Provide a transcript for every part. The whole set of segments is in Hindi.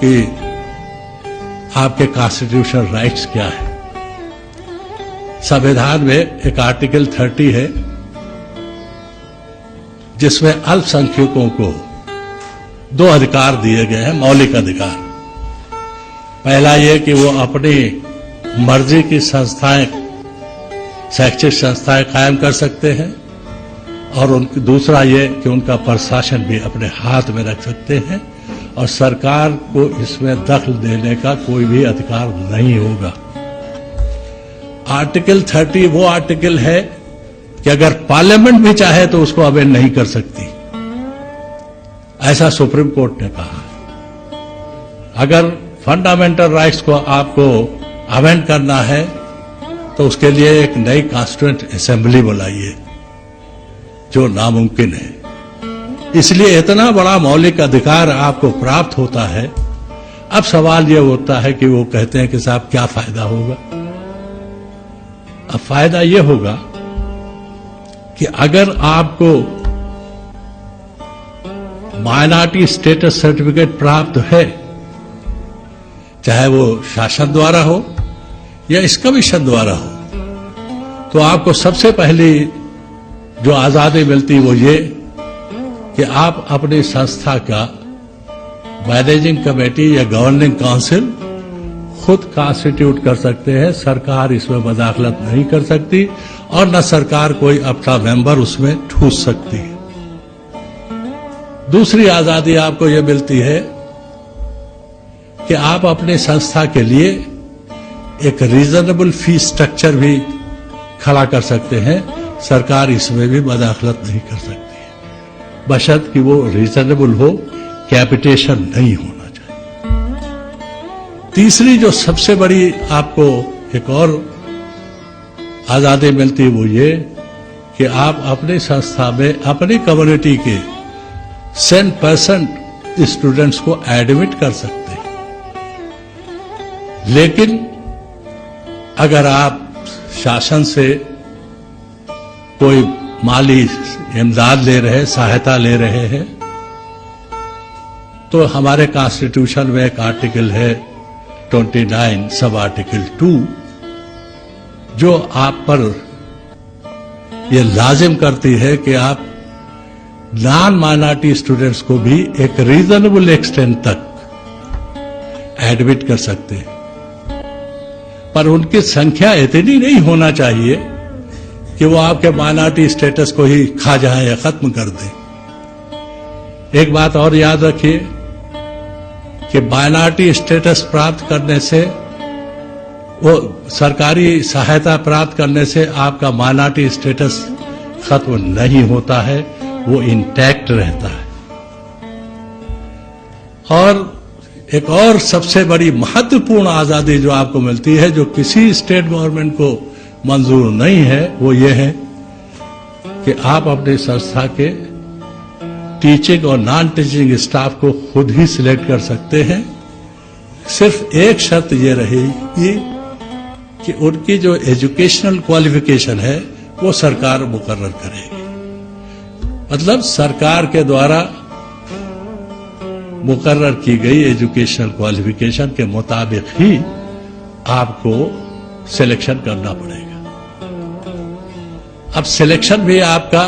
कि आपके कॉन्स्टिट्यूशनल राइट्स क्या है। संविधान में एक आर्टिकल 30 है जिसमें अल्पसंख्यकों को 2 अधिकार दिए गए हैं, मौलिक अधिकार। पहला ये कि वो अपनी मर्जी की संस्थाएं, शैक्षिक संस्थाएं कायम कर सकते हैं, और दूसरा ये कि उनका प्रशासन भी अपने हाथ में रख सकते हैं और सरकार को इसमें दखल देने का कोई भी अधिकार नहीं होगा। आर्टिकल 30 वो आर्टिकल है कि अगर पार्लियामेंट भी चाहे तो उसको अमेंड नहीं कर सकती, ऐसा सुप्रीम कोर्ट ने कहा। अगर फंडामेंटल राइट्स को आपको अमेंड करना है तो उसके लिए एक नई कॉन्स्टिट्यूएंट असेंबली बुलाइए, जो नामुमकिन है। इसलिए इतना बड़ा मौलिक अधिकार आपको प्राप्त होता है। अब सवाल यह होता है कि वो कहते हैं कि साहब क्या फायदा होगा। अब फायदा यह होगा कि अगर आपको माइनॉरिटी स्टेटस सर्टिफिकेट प्राप्त है, चाहे वो शासन द्वारा हो या इस कमीशन द्वारा हो, तो आपको सबसे पहली जो आजादी मिलती वो ये कि आप अपनी संस्था का मैनेजिंग कमेटी या गवर्निंग काउंसिल खुद कॉन्स्टिट्यूट कर सकते हैं। सरकार इसमें मदाखलत नहीं कर सकती और न सरकार कोई अपना मेंबर उसमें ठूस सकती है। दूसरी आजादी आपको यह मिलती है कि आप अपनी संस्था के लिए एक रीजनेबल फी स्ट्रक्चर भी खड़ा कर सकते हैं। सरकार इसमें भी मदाखलत नहीं कर सकती है, बशर्ते कि वो रीजनेबल हो, कैपिटेशन नहीं होना चाहिए। तीसरी जो सबसे बड़ी आपको एक और आजादी मिलती है वो ये कि आप अपनी संस्था में अपनी कम्युनिटी के 100% स्टूडेंट्स को एडमिट कर सकते हैं। लेकिन अगर आप शासन से कोई माली इमदाद ले रहे, सहायता ले रहे हैं, तो हमारे कॉन्स्टिट्यूशन में एक आर्टिकल है 29 सब आर्टिकल 2 जो आप पर यह लाजिम करती है कि आप नॉन माइनॉरिटी स्टूडेंट्स को भी एक रीजनेबल एक्सटेंट तक एडमिट कर सकते हैं, पर उनकी संख्या इतनी नहीं होना चाहिए कि वो आपके माइनॉरिटी स्टेटस को ही खा जाए या खत्म कर दें। एक बात और याद रखिए कि माइनॉरिटी स्टेटस प्राप्त करने से, वो सरकारी सहायता प्राप्त करने से आपका माइनॉरिटी स्टेटस खत्म नहीं होता है, वो इंटैक्ट रहता है। और एक और सबसे बड़ी महत्वपूर्ण आजादी जो आपको मिलती है, जो किसी स्टेट गवर्नमेंट को मंजूर नहीं है, वो ये है कि आप अपनी संस्था के टीचिंग और नॉन टीचिंग स्टाफ को खुद ही सिलेक्ट कर सकते हैं। सिर्फ एक शर्त ये रहेगी कि उनकी जो एजुकेशनल क्वालिफिकेशन है वो सरकार मुकर्रर करेगी। मतलब सरकार के द्वारा मुकर्रर की गई एजुकेशनल क्वालिफिकेशन के मुताबिक ही आपको सिलेक्शन करना पड़ेगा। अब सिलेक्शन भी आपका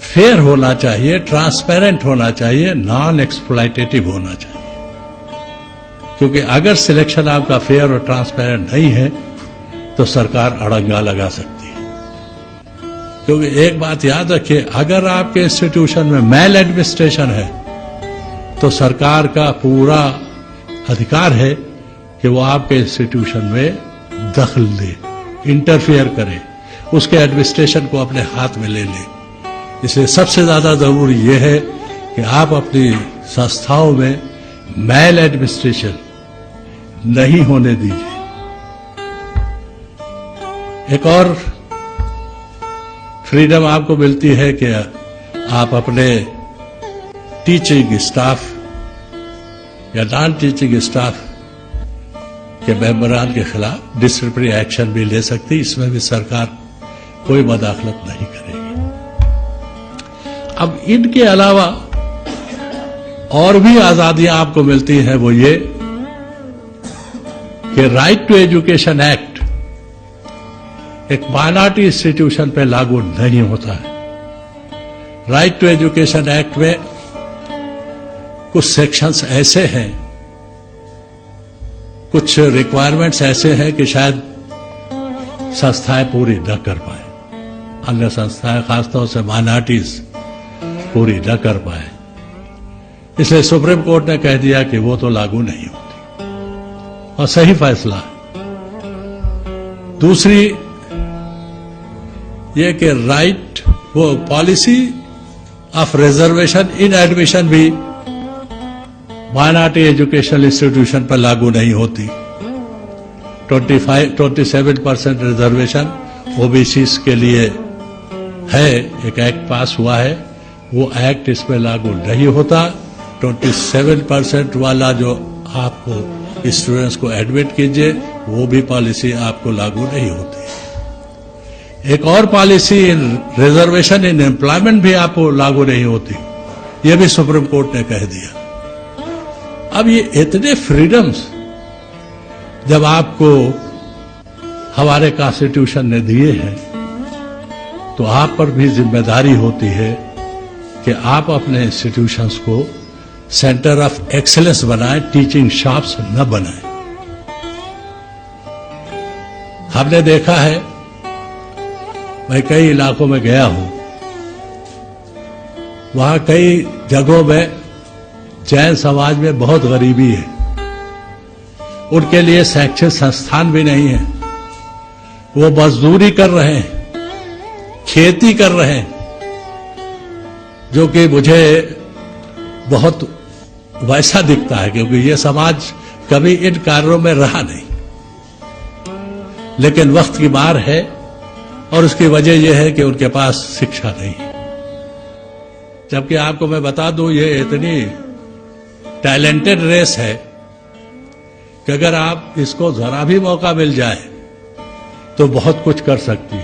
फेयर होना चाहिए, ट्रांसपेरेंट होना चाहिए, नॉन एक्सप्लॉयटेटिव होना चाहिए। क्योंकि अगर सिलेक्शन आपका फेयर और ट्रांसपेरेंट नहीं है तो सरकार अड़ंगा लगा सकती है। क्योंकि एक बात याद रखिए, अगर आपके इंस्टीट्यूशन में मैल एडमिनिस्ट्रेशन है तो सरकार का पूरा अधिकार है कि वो आपके इंस्टीट्यूशन में दखल दे, इंटरफेयर करे, उसके एडमिनिस्ट्रेशन को अपने हाथ में ले ले। इसलिए सबसे ज्यादा जरूरी यह है कि आप अपनी संस्थाओं में मैल एडमिनिस्ट्रेशन नहीं होने दीजिए। एक और फ्रीडम आपको मिलती है कि आप अपने टीचिंग स्टाफ या नॉन टीचिंग स्टाफ के मेंबरान के खिलाफ डिसिप्लिनरी एक्शन भी ले सकती। इसमें भी सरकार कोई मदाखलत नहीं करेगी। अब इनके अलावा और भी आजादियां आपको मिलती हैं, वो ये कि राइट टू एजुकेशन एक्ट एक माइनॉरिटी इंस्टीट्यूशन पे लागू नहीं होता है। राइट टू एजुकेशन एक्ट में कुछ सेक्शंस ऐसे हैं, कुछ रिक्वायरमेंट्स ऐसे हैं कि शायद संस्थाएं पूरी न कर पाए, अन्य संस्थाएं खासतौर से माइनॉरिटीज पूरी न कर पाए। इसलिए सुप्रीम कोर्ट ने कह दिया कि वो तो लागू नहीं होती, और सही फैसला है। दूसरी ये कि राइट वो policy of reservation in admission भी माइनॉरिटी एजुकेशनल इंस्टीट्यूशन पर लागू नहीं होती। 27% रिजर्वेशन ओबीसी के लिए है, एक एक्ट पास हुआ है, वो एक्ट इसमें लागू नहीं होता। 27% वाला जो आपको स्टूडेंट्स को एडमिट कीजिए, वो भी पॉलिसी आपको लागू नहीं होती। एक और पॉलिसी रिजर्वेशन इन एम्प्लॉयमेंट भी आपको लागू नहीं होती, ये भी सुप्रीम कोर्ट ने कह दिया। अब ये इतने फ्रीडम्स जब आपको हमारे कॉन्स्टिट्यूशन ने दिए हैं, तो आप पर भी जिम्मेदारी होती है कि आप अपने इंस्टीट्यूशंस को सेंटर ऑफ एक्सीलेंस बनाएं, टीचिंग शॉप्स न बनाएं। हमने देखा है, मैं कई इलाकों में गया हूं, वहां कई जगहों में जैन समाज में बहुत गरीबी है, उनके लिए शैक्षिक संस्थान भी नहीं है, वो मजदूरी कर रहे हैं, खेती कर रहे हैं, जो कि मुझे बहुत वैसा दिखता है, क्योंकि ये समाज कभी इन कार्यों में रहा नहीं। लेकिन वक्त की मार है, और उसकी वजह यह है कि उनके पास शिक्षा नहीं है। जबकि आपको मैं बता दूं, ये इतनी टैलेंटेड रेस है कि अगर आप इसको जरा भी मौका मिल जाए तो बहुत कुछ कर सकती है।